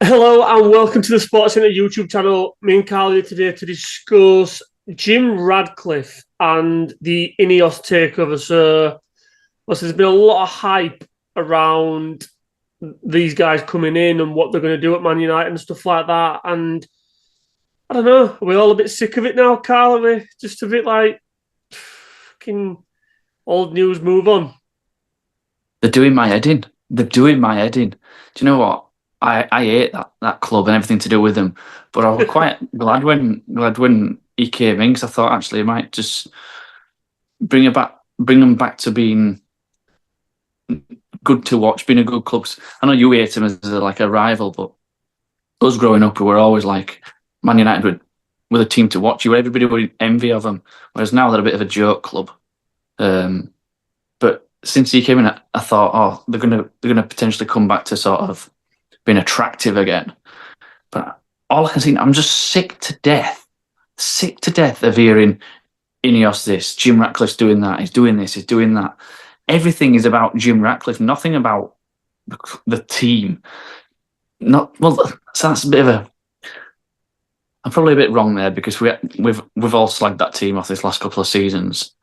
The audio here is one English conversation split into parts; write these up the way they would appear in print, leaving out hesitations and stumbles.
Hello and welcome to the Sports Centre YouTube channel. Me and Carl are today to discuss Jim Radcliffe and the INEOS takeover. So, there's been a lot of hype around these guys coming in and what they're going to do at Man United and stuff like that. And I don't know, are we all a bit sick of it now, Carl? Are we just a bit like, fucking old news, move on? They're doing my head in. They're doing my head in. Do you know what? I hate that club and everything to do with them. But I was quite glad when he came in because I thought actually he might just bring them back to being good to watch, being a good club. I know you hate him as like a rival, but us growing up, we were always like Man United with a team to watch. Everybody would envy of them. Whereas now they're a bit of a joke club. But since he came in, I thought, oh, they're gonna potentially come back to sort of being attractive again. But all I can see, I'm just sick to death of hearing INEOS this, Jim Ratcliffe's doing that, he's doing this, he's doing that. Everything is about Jim Ratcliffe, nothing about the team. Not well. So that's a bit of a. I'm probably a bit wrong there because we've all slagged that team off this last couple of seasons.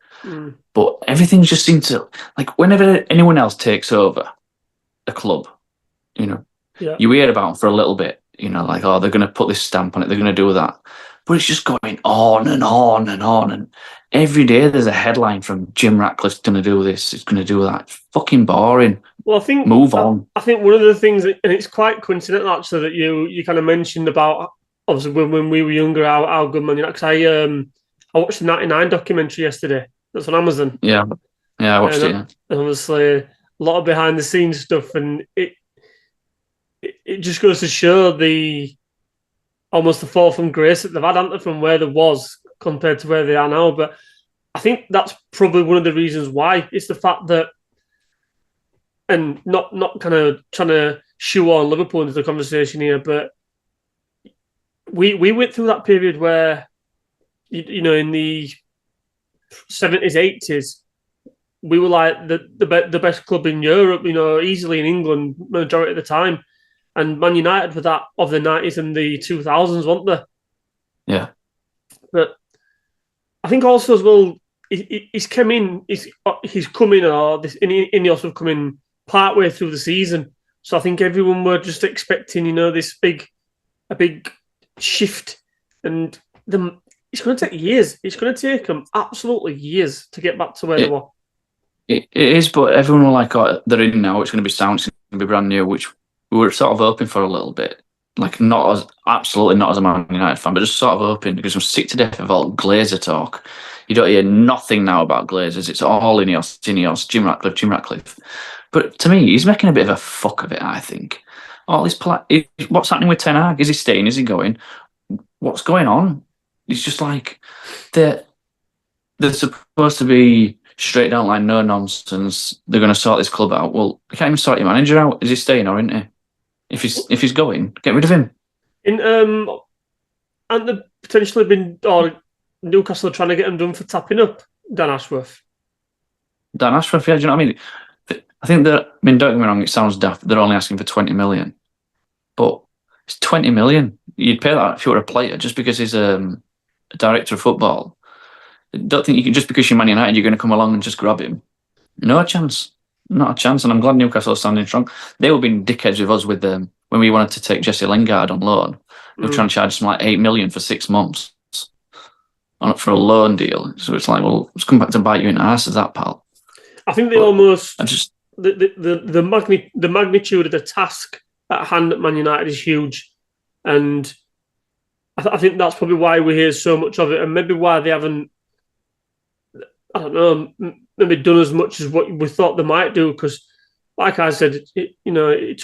But everything just seems to like whenever anyone else takes over a club, you hear about them for a little bit, like, oh, they're going to put this stamp on it, they're going to do that. But it's just going on and on and on. And every day there's a headline from Jim Ratcliffe's going to do this, he's going to do that. It's fucking boring. Well, I think move on. I think one of the things, and it's quite coincidental actually, that you kind of mentioned about obviously when we were younger, how good Man United. Because I watched the '99 documentary yesterday. That's on Amazon. Yeah, I watched it. Yeah. And obviously, a lot of behind the scenes stuff, and it just goes to show almost the fall from grace that they've had, haven't they, from where there was compared to where they are now. But I think that's probably one of the reasons why. It's the fact that, and not kind of trying to shoehorn Liverpool into the conversation here, but we went through that period where, in the 70s, 80s, we were like the best club in Europe, easily in England, majority of the time. And Man United were that of the 90s and the 2000s, weren't they? Yeah. But I think also as well, he's come in, he's coming, or this INEOS have come in partway through the season. So I think everyone were just expecting, this a big shift. And it's going to take years. It's going to take them absolutely years to get back to where they were. It is, but everyone will like, oh, they're in now, it's going to be sound, it's going to be brand new, which we were sort of hoping for a little bit. Like, absolutely not as a Man United fan, but just sort of hoping because I'm sick to death of all Glazer talk. You don't hear nothing now about Glazers. It's all INEOS, Jim Ratcliffe. But to me, he's making a bit of a fuck of it, I think. All this what's happening with Ten Hag? Is he staying? Is he going? What's going on? It's just like they're supposed to be straight down line, no nonsense. They're going to sort this club out. Well, you can't even sort your manager out. Is he staying or isn't he? If he's going, get rid of him. And they've potentially been, or Newcastle trying to get him done for tapping up Dan Ashworth. Dan Ashworth, yeah, do you know what I mean? I think that, don't get me wrong, it sounds daft. They're only asking for 20 million. But it's 20 million. You'd pay that if you were a player just because he's a director of football. I don't think you can, just because you're Man United, you're going to come along and just grab him. No chance. Not a chance. And I'm glad Newcastle are standing strong. They were being dickheads with us with when we wanted to take Jesse Lingard on loan. They were trying to charge him like 8 million for 6 months for a loan deal. So it's like, well, it's come back to bite you in the ass as that, pal. I think they almost the magnitude of the task at hand at Man United is huge, and I think that's probably why we hear so much of it, and maybe why they haven't, I don't know, maybe done as much as what we thought they might do. Because, like I said, it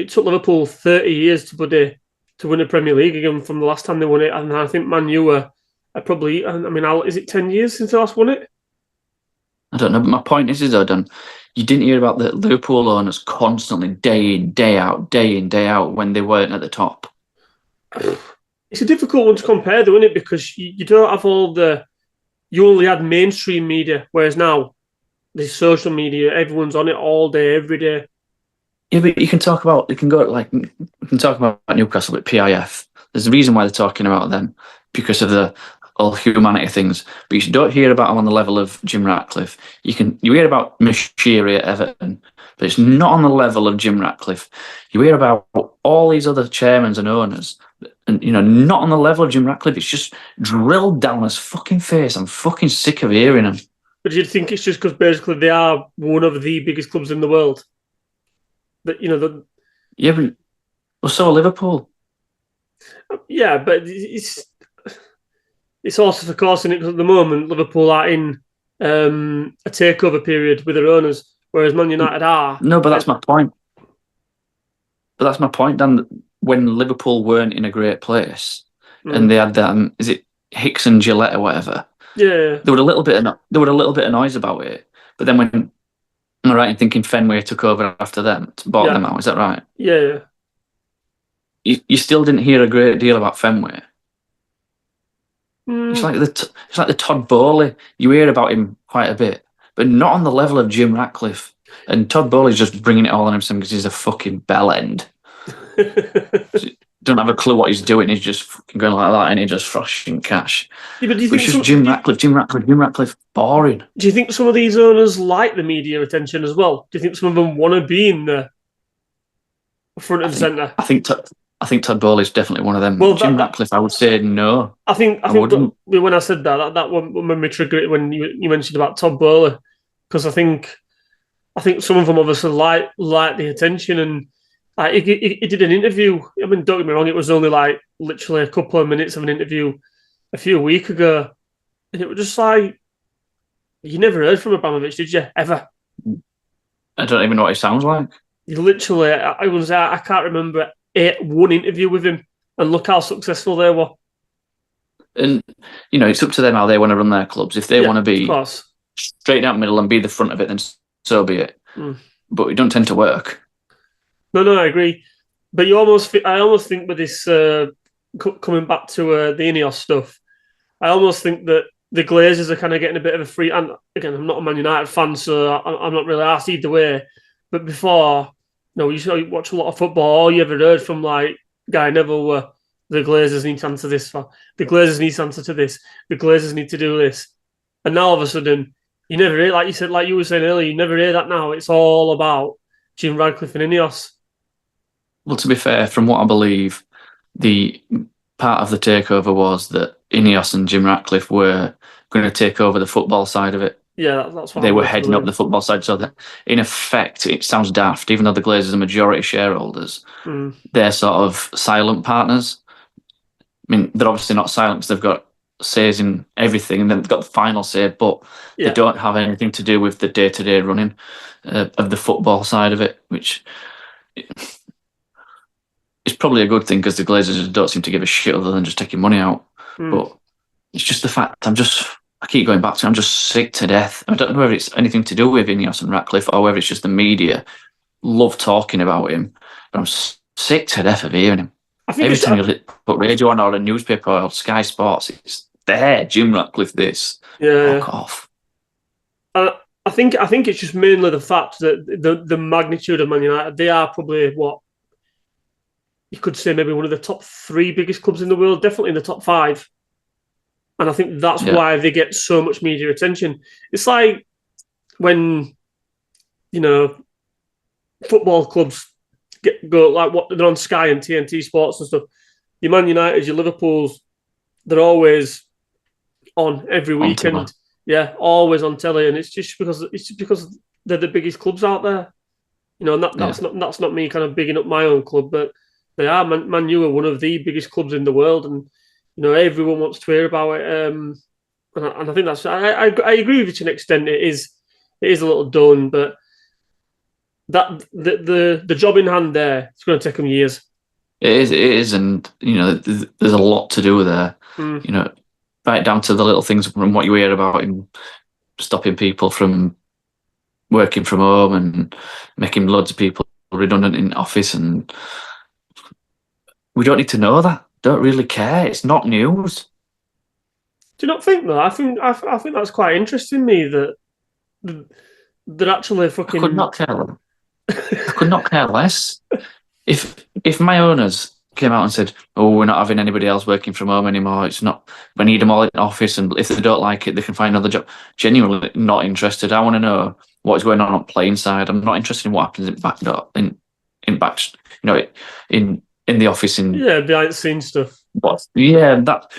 took Liverpool 30 years to win a Premier League again from the last time they won it, and I think Man U are probably. I mean, is it 10 years since they last won it? I don't know, but my point is, Odin, you didn't hear about the Liverpool owners constantly, day in, day out, when they weren't at the top. It's a difficult one to compare, though, isn't it? Because you don't have you only had mainstream media, whereas now there's social media. Everyone's on it all day, every day. Yeah, but you can talk about we can talk about Newcastle with PIF. There's a reason why they're talking about them because of the all humanity things. But you don't hear about them on the level of Jim Ratcliffe. You hear about Mashiri at Everton, but it's not on the level of Jim Ratcliffe. You hear about all these other chairmen and owners, and not on the level of Jim Ratcliffe. It's just drilled down his fucking face. I'm fucking sick of hearing him. But do you think it's just because basically they are one of the biggest clubs in the world? That Yeah, but well, so are Liverpool. yeah, but it's also for course in it because at the moment Liverpool are in a takeover period with their owners, whereas Man United are. No, but that's my point. But that's my point, Dan. When Liverpool weren't in a great place, and they had that, is it Hicks and Gillette or whatever? Yeah, There were a little bit of noise about it. But then when am I right in thinking Fenway took over after them, bought them out? Is that right? Yeah. You still didn't hear a great deal about Fenway. It's like the Todd Bowley. You hear about him quite a bit, but not on the level of Jim Ratcliffe. And Todd Bowley's just bringing it all on himself because he's a fucking bell end. Don't have a clue what he's doing. He's just fucking going like that, and he's just thrashing cash. Yeah, but do you think it's just Jim Ratcliffe, boring. Do you think some of these owners like the media attention as well? Do you think some of them want to be in the front and centre? I think Todd Bowley's definitely one of them. Well, Jim Ratcliffe, I would say no. I think when I said that one made me trigger it when you mentioned about Todd Bowley, because I think some of them obviously like the attention, and he did an interview. I mean, don't get me wrong, it was only like literally a couple of minutes of an interview a few weeks ago, and it was just like, you never heard from Abramovich, did you? Ever? I don't even know what he sounds like. You literally, I can't remember one interview with him, and look how successful they were. And it's up to them how they want to run their clubs. If they want to be straight out middle and be the front of it, then so be it. But it don't tend to work. No, I agree. But I almost think with this coming back to the INEOS stuff, I almost think that the Glazers are kind of getting a bit of a free. And again, I'm not a Man United fan, so I'm not really asked either way. But before, you used to watch a lot of football. All you ever heard from like Guy Neville were the Glazers need to answer this for. The Glazers need to answer to this. The Glazers need to do this. And now all of a sudden, you never hear, like you were saying earlier, you never hear that now. It's all about Jim Ratcliffe and INEOS. Well, to be fair, from what I believe, the part of the takeover was that INEOS and Jim Ratcliffe were going to take over the football side of it. Yeah, that's what they were heading up the football side. So that, in effect, it sounds daft, even though the Glazers are majority shareholders, they're sort of silent partners. I mean, they're obviously not silent because they've got says in everything, and then they've got the final say, but they don't have anything to do with the day-to-day running of the football side of it, which is probably a good thing because the Glazers don't seem to give a shit other than just taking money out. But it's just the fact I keep going back to it, I'm just sick to death. I don't know whether it's anything to do with INEOS and Ratcliffe or whether it's just the media love talking about him, but I'm sick to death of hearing him. Every time you put radio on or a newspaper or Sky Sports, it's there, Jim Ratcliffe this. Fuck off. I think it's just mainly the fact that the magnitude of Man United, they are probably what you could say maybe one of the top 3 biggest clubs in the world, definitely in the top 5. And I think that's why they get so much media attention. It's like when, football clubs go like what they're on Sky and TNT Sports and stuff. Your Man United, your Liverpools, they're always on every weekend. Yeah, always on telly, and it's just because they're the biggest clubs out there. And that's not me kind of bigging up my own club, but they are. Man U are one of the biggest clubs in the world, and everyone wants to hear about it. And I think that's I agree with you to an extent. It is a little done, but that the job in hand there, it's going to take them years. It is, and there's a lot to do there. Right down to the little things from what you hear about him stopping people from working from home and making loads of people redundant in office, and we don't need to know that. Don't really care. It's not news. Do you not think though? I think that's quite interesting. Me that they're actually fucking. I could not tell them. I could not care less. If my owners came out and said, "Oh, we're not having anybody else working from home anymore. It's not. We need them all in the office, and if they don't like it, they can find another job." Genuinely not interested. I want to know what's going on playing side. I'm not interested in what happens in back door, in back, in the office. Yeah, behind the scenes stuff. Yeah, that.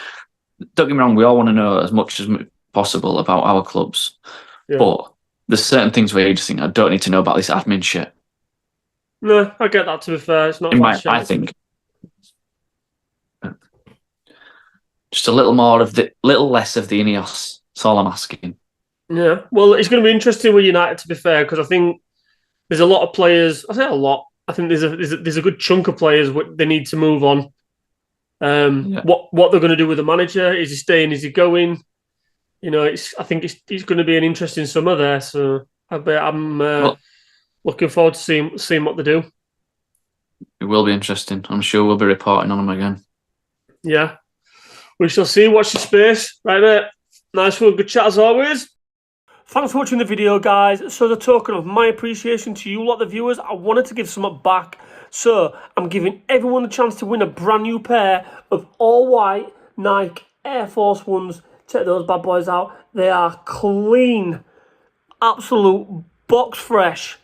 Don't get me wrong. We all want to know as much as possible about our clubs, but there's certain things where you just think, I don't need to know about this admin shit. No, I get that. To be fair, it's not. I think just a little less of the INEOS. That's all I'm asking. Yeah, well, it's going to be interesting with United. To be fair, because I think there's a lot of players. I say a lot. I think there's a good chunk of players they need to move on. What they're going to do with the manager? Is he staying? Is he going? I think it's going to be an interesting summer there. So I'm looking forward to seeing what they do. It will be interesting. I'm sure we'll be reporting on them again. Yeah, we shall see. Watch the space, right, mate? Nice one. Good chat as always. Thanks for watching the video, guys. So, as a token of my appreciation to you lot, the viewers, I wanted to give something back. So, I'm giving everyone the chance to win a brand new pair of all-white Nike Air Force Ones. Check those bad boys out. They are clean, absolute box fresh.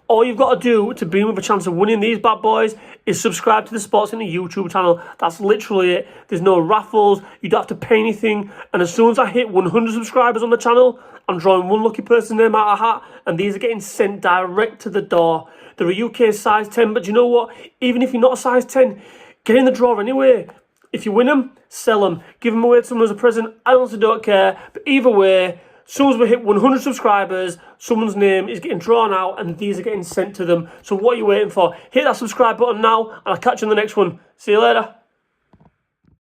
All you've got to do to be in with a chance of winning these bad boys is subscribe to the Sports in the YouTube channel. That's literally it. There's no raffles. You don't have to pay anything. And as soon as I hit 100 subscribers on the channel, I'm drawing one lucky person's name out of a hat, and these are getting sent direct to the door. They're a UK size 10, but do you know what? Even if you're not a size 10, get in the draw anyway. If you win them, sell them. Give them away to someone as a present. I honestly don't care. But either way, as soon as we hit 100 subscribers, someone's name is getting drawn out and these are getting sent to them. So what are you waiting for? Hit that subscribe button now and I'll catch you in the next one. See you later.